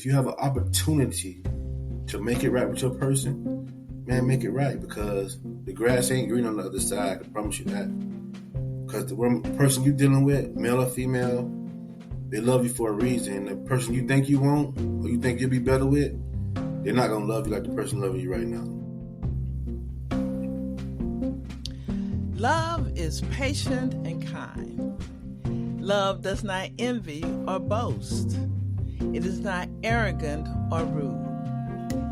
if you have an opportunity to make it right with your person, man, make it right, because the grass ain't green on the other side. I can promise you that. Because the person you're dealing with, male or female, they love you for a reason. The person you think you want or you think you'll be better with, they're not going to love you like the person loving you right now. Love is patient and kind. Love does not envy or boast. It is not arrogant or rude.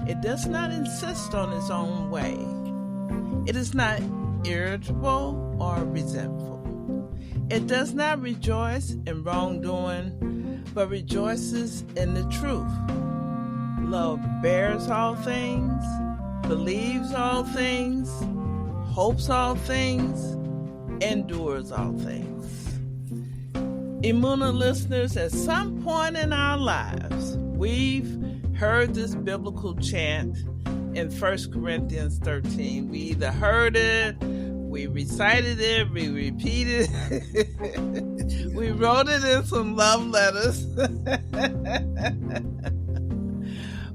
It does not insist on its own way. It is not irritable or resentful. It does not rejoice in wrongdoing, but rejoices in the truth. Love bears all things, believes all things, hopes all things, endures all things. Emunah listeners, at some point in our lives, we've heard this biblical chant in 1 Corinthians 13. We either heard it, we recited it, we repeated it, we wrote it in some love letters.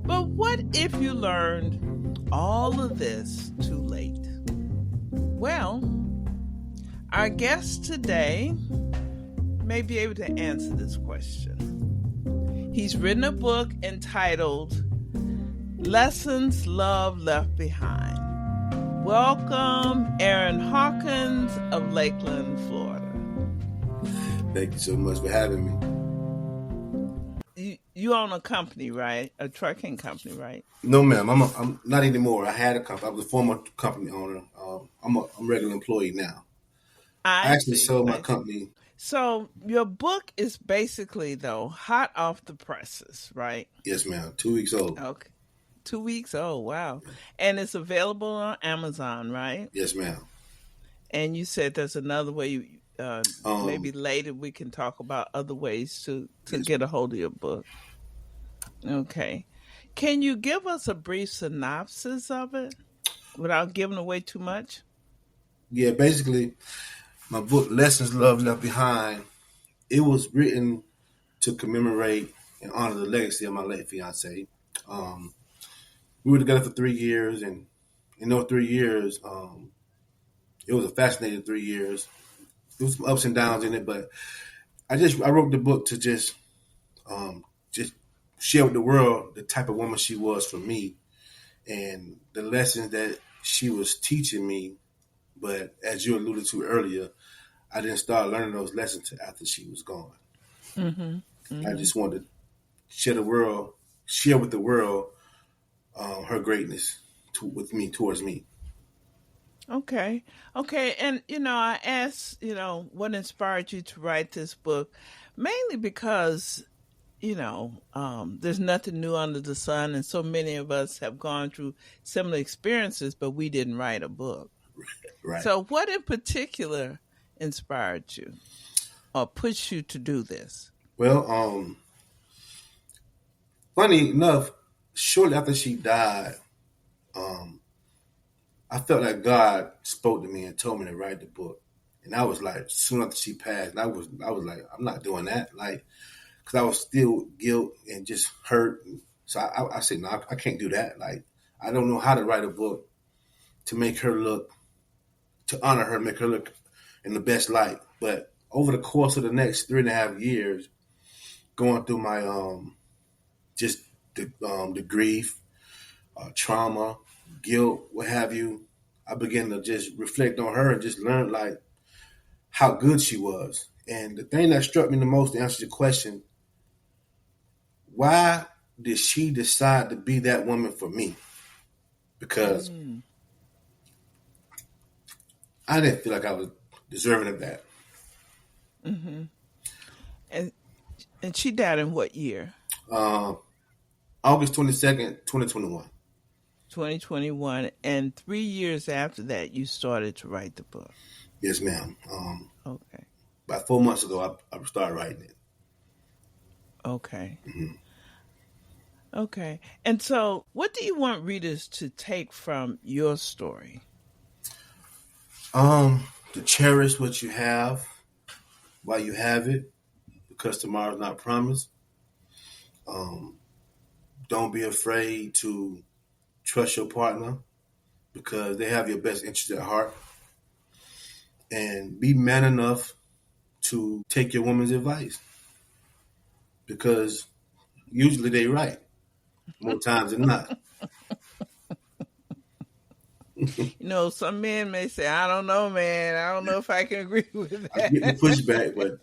But what if you learned all of this too late? Well, our guest today may be able to answer this question. He's written a book entitled Lessons Love Left Behind. Welcome, Aaron Hawkins of Lakeland, Florida. Thank you so much for having me. You own a company, right? A trucking company, right? No, ma'am. I'm not anymore. I had a company. I was a former company owner. I'm a regular employee now. I actually sold my company. So your book is basically, though, hot off the presses, right? Yes, ma'am. 2 weeks old. Okay. 2 weeks old. Wow. And it's available on Amazon, right? Yes, ma'am. And you said there's another way, maybe later we can talk about other ways to get a hold of your book. Okay. Can you give us a brief synopsis of it without giving away too much? Yeah, basically, my book, Lessons Love Left Behind, it was written to commemorate and honor the legacy of my late fiance. We were together for 3 years, and in those 3 years, it was a fascinating 3 years. There was some ups and downs in it, but I wrote the book to just share with the world the type of woman she was for me and the lessons that she was teaching me. But as you alluded to earlier, I didn't start learning those lessons after she was gone. Mm-hmm. Mm-hmm. I just wanted to share with the world her greatness towards me. Okay. And, I asked, what inspired you to write this book, mainly because, there's nothing new under the sun. And so many of us have gone through similar experiences, but we didn't write a book. Right. So what in particular inspired you or pushed you to do this? Well, funny enough, shortly after she died, I felt like God spoke to me and told me to write the book. And I was like, soon after she passed, and I was like, I'm not doing that. Like, because I was still guilt and just hurt. So I said, no, I can't do that. Like, I don't know how to write a book to make her look, to honor her, make her look in the best light. But over the course of the next 3.5 years, going through my just the grief, trauma, guilt, what have you, I began to just reflect on her and just learn like how good she was. And the thing that struck me the most to answer your question, why did she decide to be that woman for me? Because I didn't feel like I was deserving of that. Mm-hmm. And she died in what year? August 22nd, 2021. 2021. And 3 years after that, you started to write the book. Yes, ma'am. Okay. About 4 months ago, I started writing it. Okay. Mm-hmm. Okay. And so what do you want readers to take from your story? To cherish what you have while you have it, because tomorrow's not promised. Don't be afraid to trust your partner because they have your best interest at heart. And be man enough to take your woman's advice because usually they right more times than not. Some men may say, I don't know, man. I don't know if I can agree with I'm getting that. pushback, but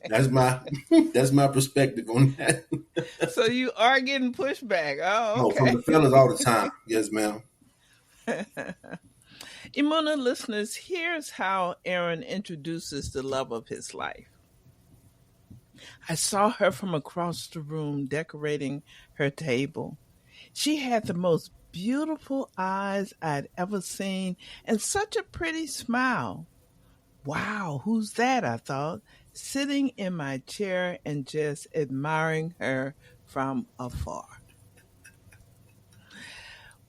that's my perspective on that. So you are getting pushback. Oh, Oh, from okay. the fellas all the time. Yes, ma'am. Emunah listeners, here's how Aaron introduces the love of his life. I saw her from across the room decorating her table. She had the most beautiful eyes I'd ever seen and such a pretty smile. Wow, who's that? I thought, sitting in my chair and just admiring her from afar.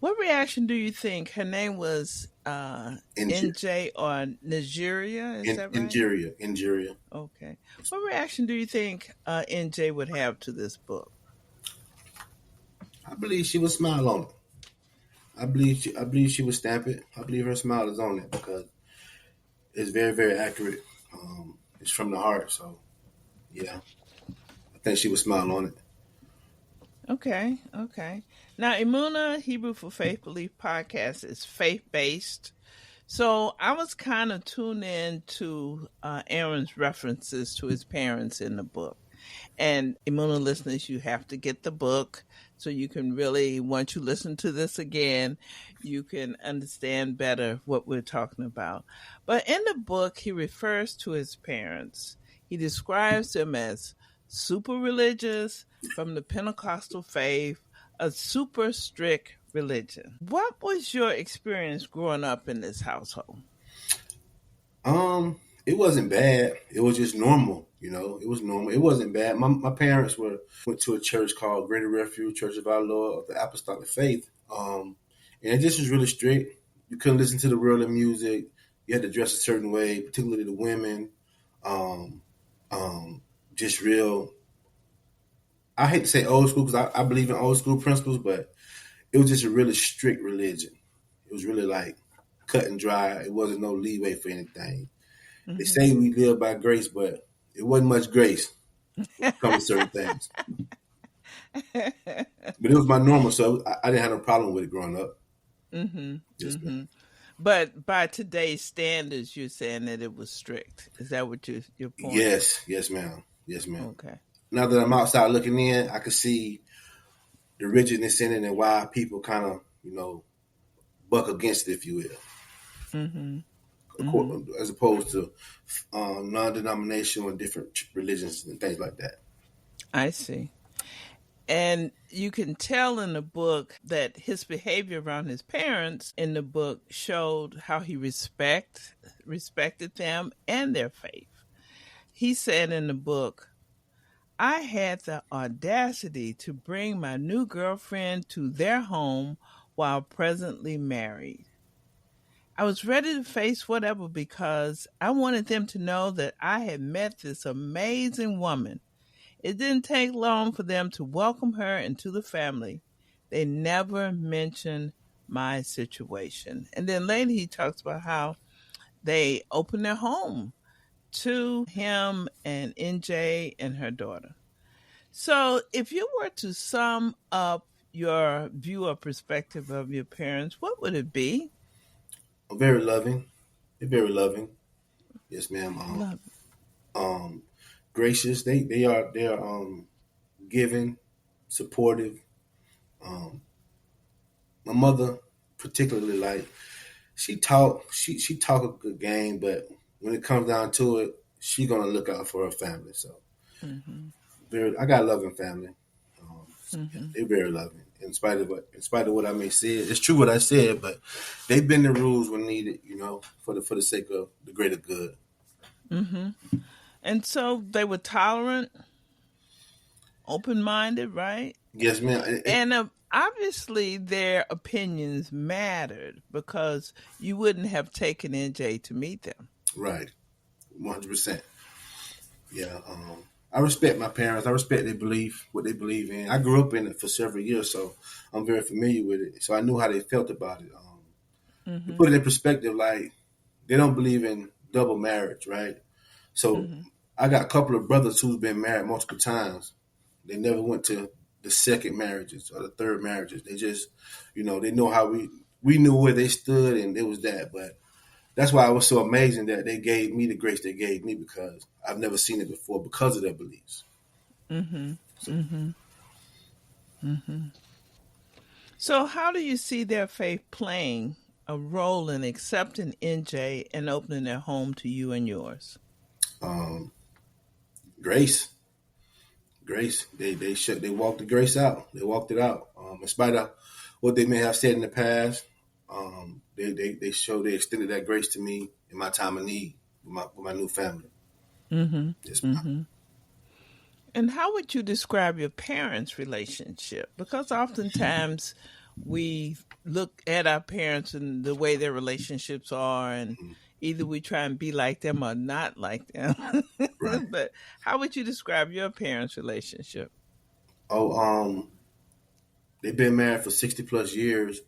What reaction do you think? Her name was NJ or Njeria, is that right? Njeria. Okay. What reaction do you think NJ would have to this book? I believe she would smile on it. I believe she would stamp it. I believe her smile is on it because it's very, very accurate. It's from the heart, so yeah. I think she would smile on it. Okay. Now, Emunah, Hebrew for Faith Belief podcast is faith-based. So I was kind of tuned in to Aaron's references to his parents in the book. And Emunah listeners, you have to get the book so you can really, once you listen to this again, you can understand better what we're talking about. But in the book, he refers to his parents. He describes them as super religious from the Pentecostal faith, a super strict religion. What was your experience growing up in this household? It wasn't bad. It was just normal, It was normal. It wasn't bad. My parents went to a church called Greater Refuge Church of Our Lord of the Apostolic Faith. And it just was really strict. You couldn't listen to the worldly music. You had to dress a certain way, particularly the women. Just real. I hate to say old school because I believe in old school principles, but it was just a really strict religion. It was really like cut and dry. It wasn't no leeway for anything. Mm-hmm. They say we live by grace, but it wasn't much grace when it comes to certain things. But it was my normal, so I didn't have no problem with it growing up. Mm-hmm. Yes, mm-hmm. But by today's standards, you're saying that it was strict. Is that what your point? Yes, ma'am. Okay. Now that I'm outside looking in, I can see the rigidness in it and why people kind of, buck against it, if you will. Mm-hmm. As opposed to non-denominational and different religions and things like that. I see. And you can tell in the book that his behavior around his parents in the book showed how he respected them and their faith. He said in the book, I had the audacity to bring my new girlfriend to their home while presently married. I was ready to face whatever because I wanted them to know that I had met this amazing woman. It didn't take long for them to welcome her into the family. They never mentioned my situation. And then later he talks about how they opened their home to him and NJ and her daughter. So if you were to sum up your view or perspective of your parents, what would it be? Very loving. They're very loving. Yes, ma'am. Gracious. They are giving, supportive. My mother particularly, she talk a good game, but when it comes down to it, she gonna look out for her family. So I got a loving family. They're very loving. In spite of what I may say, it's true what I said, but they bend the rules when needed, for the sake of the greater good. Mm-hmm. And so they were tolerant, open-minded, right? Yes, ma'am. And obviously their opinions mattered because you wouldn't have taken NJ to meet them. Right. 100%. Yeah. I respect my parents. I respect their belief, what they believe in. I grew up in it for several years, so I'm very familiar with it. So I knew how they felt about it. To put it in perspective, like they don't believe in double marriage, right? So I got a couple of brothers who's been married multiple times. They never went to the second marriages or the third marriages. They just, they know how we knew where they stood, and it was that. But that's why it was so amazing that they gave me the grace they gave me, because I've never seen it before because of their beliefs. So how do you see their faith playing a role in accepting NJ and opening their home to you and yours? Grace. They walked the grace out. They walked it out. In spite of what they may have said in the past, they extended that grace to me in my time of need with my new family. Yes, And how would you describe your parents' relationship? Because oftentimes we look at our parents and the way their relationships are, and either we try and be like them or not like them. Right. But how would you describe your parents' relationship? They've been married for 60 plus years.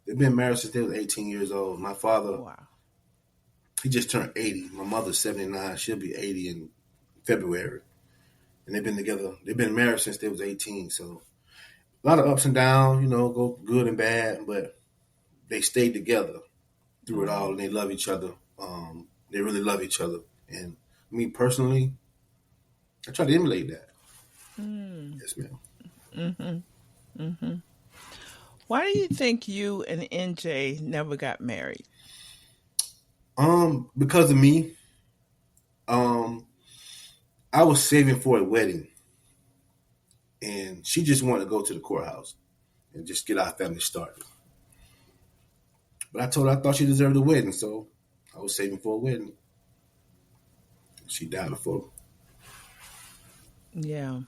They've been married since they was 18 years old. My father, Wow. he just turned 80. My mother's 79. She'll be 80 in February. And they've been together. They've been married since they was 18. So a lot of ups and downs, go good and bad, but they stayed together through it all, and they love each other. They really love each other. And me personally, I try to emulate that. Yes, ma'am. Why do you think you and NJ never got married? Because of me. I was saving for a wedding, and she just wanted to go to the courthouse and just get our family started. But I told her I thought she deserved a wedding, so I was saving for a wedding. She died before. Yeah.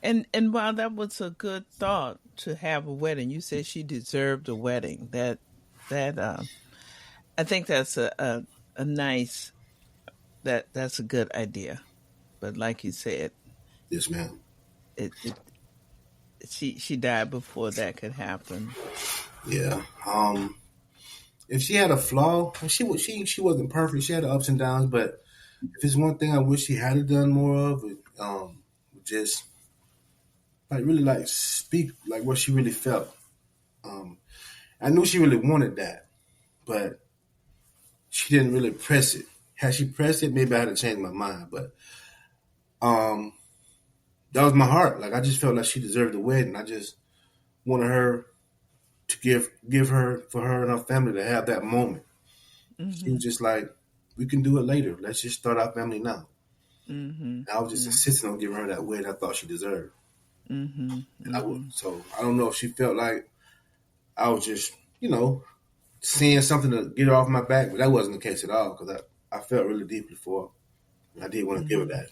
And while that was a good thought to have a wedding, you said she deserved a wedding. That I think that's a nice, that's a good idea. But like you said, Yes, ma'am. She died before that could happen. Yeah. If she had a flaw, she wasn't perfect. She had ups and downs, but if it's one thing I wish she had done more of, just really speak like what she really felt. I knew she really wanted that, but she didn't really press it. Had she pressed it, maybe I'd have changed my mind. But that was my heart. Like, I just felt like she deserved a wedding. I just wanted her to give her, for her and her family to have that moment. She was just like, we can do it later. Let's just start our family now. I was just insisting on giving her that wedding I thought she deserved. And I would. So I don't know if she felt like I was just, saying something to get her off my back, but that wasn't the case at all, because I felt really deeply for her, and I did want to give her that.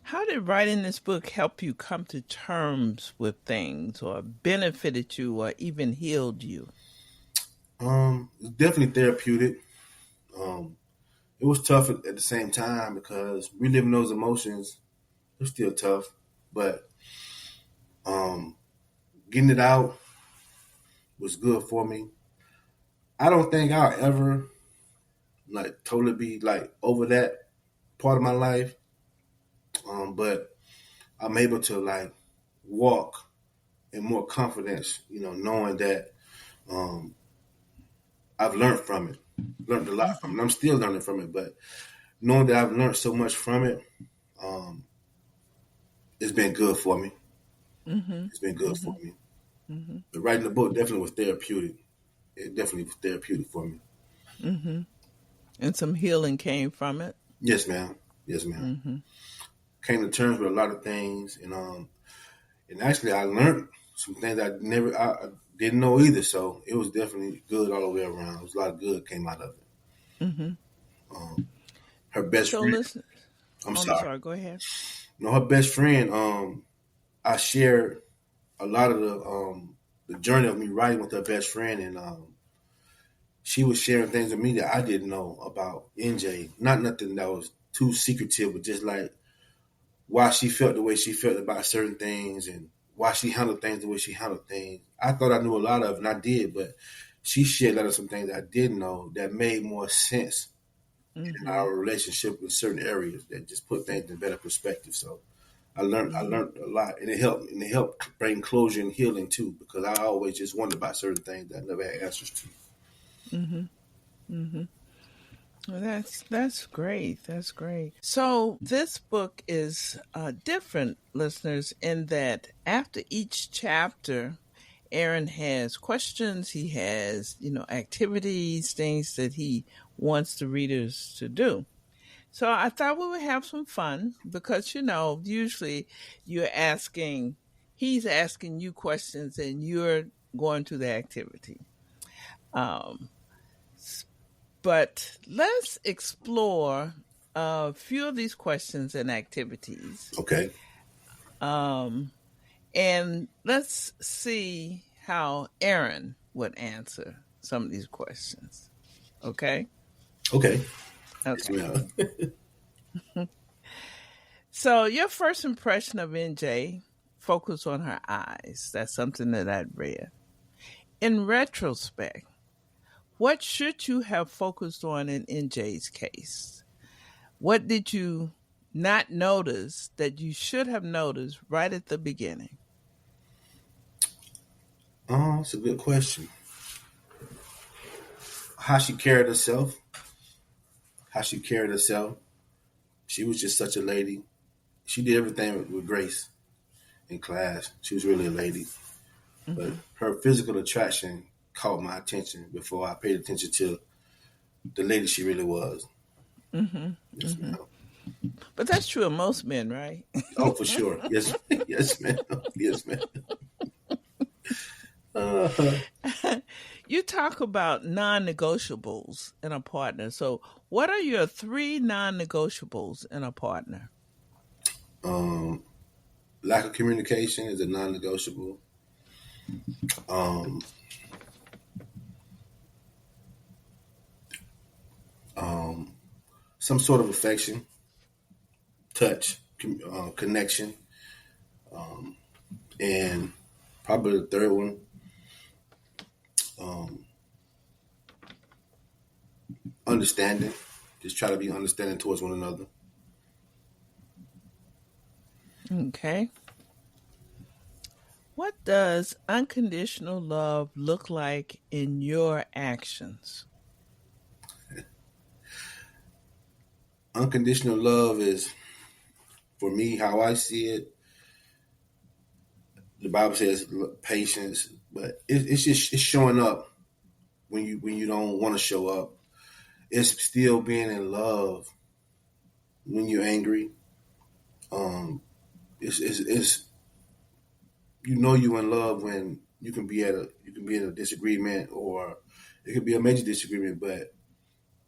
How did writing this book help you come to terms with things, or benefited you, or even healed you? It's definitely therapeutic. It was tough at the same time, because reliving those emotions was still tough, but getting it out was good for me. I don't think I'll ever totally be over that part of my life, but I'm able to walk in more confidence, knowing that I've learned from it, learned a lot from it. I'm still learning from it, but knowing that I've learned so much from it, it's been good for me. It's been good for me. But writing the book definitely was therapeutic. It definitely was therapeutic for me. And some healing came from it? Yes, ma'am. Yes, ma'am. Came to terms with a lot of things, and actually I learned some things I didn't know either. So it was definitely good all the way around. It was a lot of good came out of it. Her best friend. Listen, I'm sorry. Go ahead. No, her best friend. I shared a lot of the journey of me writing with her best friend, and she was sharing things with me that I didn't know about NJ. Not nothing that was too secretive, but just like why she felt the way she felt about certain things and why she handled things the way she handled things. I thought I knew a lot of it, and I did, but she shared a lot of some things I didn't know that made more sense in our relationship in certain areas that just put things in better perspective. So I learned a lot, and it helped bring closure and healing too, because I always just wondered about certain things that I never had answers to. Well, that's great. That's great. So this book is different, listeners, in that after each chapter, Aaron has questions. He has, activities, things that he wants the readers to do. So I thought we would have some fun because, usually he's asking you questions and you're going to the activity. But let's explore a few of these questions and activities. Okay. And let's see how Aaron would answer some of these questions. Okay? Okay. Okay. So your first impression of NJ focused on her eyes. That's something that I'd read. In retrospect, what should you have focused on in NJ's case? What did you not notice that you should have noticed right at the beginning? Oh, that's a good question. How she carried herself. She was just such a lady. She did everything with grace in class. She was really a lady. But her physical attraction caught my attention before I paid attention to the lady she really was. Yes, ma'am. But that's true of most men, right? Oh, for sure. Yes, yes, ma'am. Yes, ma'am. You talk about non-negotiables in a partner. So what are your 3 non-negotiables in a partner? Lack of communication is a non-negotiable. Some sort of affection, touch, connection, and probably the third one, understanding. Just try to be understanding towards one another. Okay. What does unconditional love look like in your actions? Unconditional love is, for me, how I see it. The Bible says patience, but it's showing up when you don't want to show up. It's still being in love when you're angry. It's you're in love when you can be in a disagreement, or it could be a major disagreement, but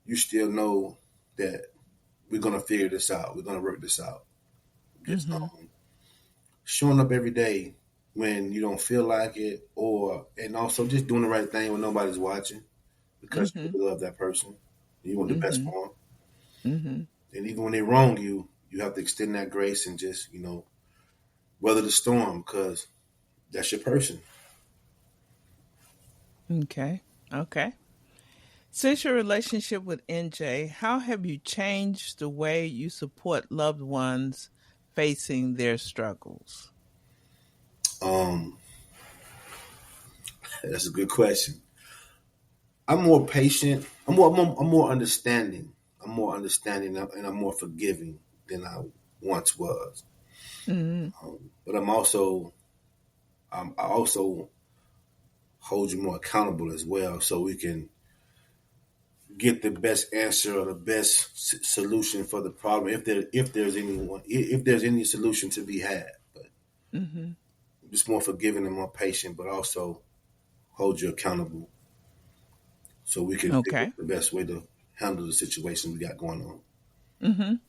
you still know that we're gonna figure this out. We're gonna work this out. Just showing up every day when you don't feel like it, and also just doing the right thing when nobody's watching, because you love that person. You want the best for them. And even when they wrong you, you have to extend that grace and just, weather the storm, because that's your person. Okay. Since your relationship with NJ, how have you changed the way you support loved ones facing their struggles? That's a good question. I'm more patient. I'm more understanding. I'm more understanding, and I'm more forgiving than I once was. But I also hold you more accountable as well, so we can get the best answer or the best solution for the problem, if there's any solution to be had. But just more forgiving and more patient, but also hold you accountable, so we can figure the best way to handle the situation we got going on.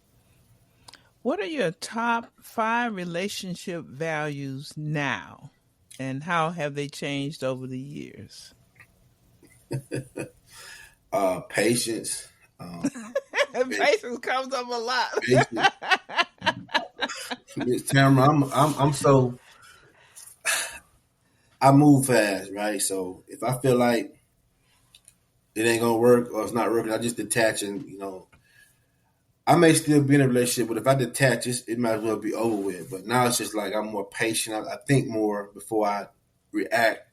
What are your top 5 relationship values now, and how have they changed over the years? Patience. Patience comes up a lot. Patience. Miss Tamara, I'm so, I move fast, right? So if I feel like it ain't gonna work or it's not working, I just detach and I may still be in a relationship, but if I detach, it might as well be over with. But now it's just like I'm more patient. I think more before I react.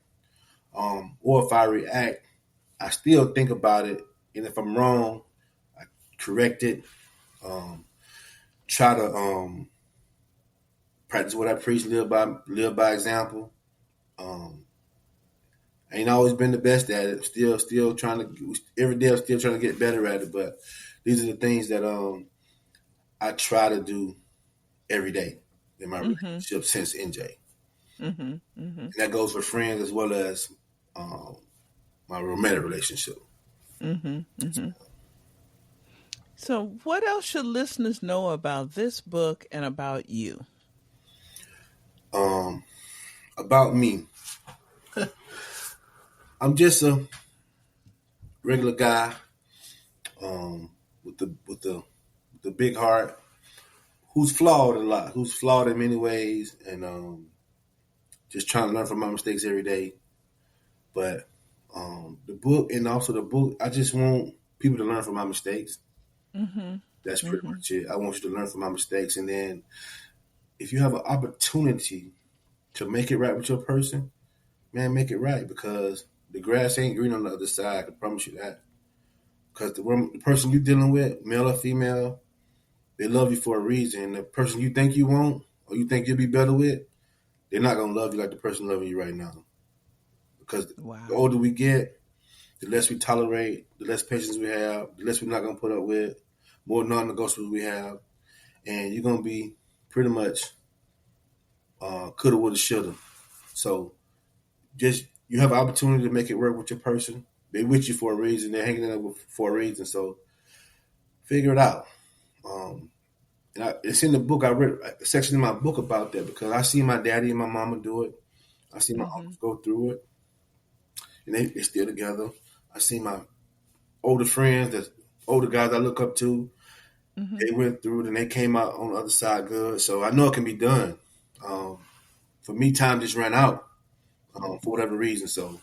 Or if I react, I still think about it. And if I'm wrong, I correct it. Try to practice what I preach, live by example. I ain't always been the best at it. Still trying to, every day I'm still trying to get better at it. But these are the things that I try to do every day in my relationship since NJ. And that goes for friends as well as my romantic relationship. So what else should listeners know about this book and about you? About me. I'm just a regular guy with the big heart, who's flawed a lot, who's flawed in many ways, and just trying to learn from my mistakes every day. But the book, I just want people to learn from my mistakes. That's pretty much it. I want you to learn from my mistakes. And then if you have an opportunity to make it right with your person, man, make it right, because the grass ain't green on the other side. I can promise you that. Because the person you're dealing with, male or female, they love you for a reason. The person you think you want or you think you'll be better with, they're not going to love you like the person loving you right now. Because the older we get, the less we tolerate, the less patience we have, the less we're not going to put up with, more non-negotiables we have. And you're going to be pretty much coulda, woulda, shoulda. So just, you have an opportunity to make it work with your person. They're with you for a reason. They're hanging out for a reason. So figure it out. It's in the book. I read a section in my book about that because I see my daddy and my mama do it. I see my uncles go through it. And they're still together. I see my older friends, older guys I look up to. They went through it and they came out on the other side good. So I know it can be done. For me, time just ran out for whatever reason. So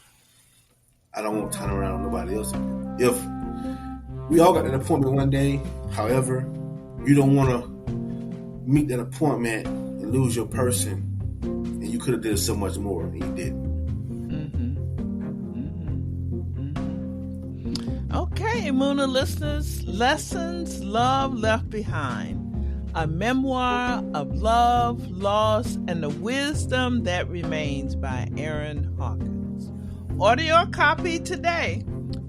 I don't want to turn around on nobody else. If we all got an appointment one day, however, you don't want to meet that appointment and lose your person. And you could have did so much more and you didn't. Okay, Emunah listeners, Lessons Love Left Behind, a memoir of love, loss, and the wisdom that remains by Aaron Hawkins. Order your copy today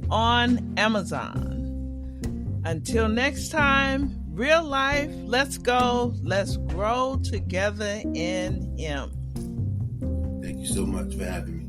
on Amazon. Until next time, real life, let's go, let's grow together in Him. Thank you so much for having me.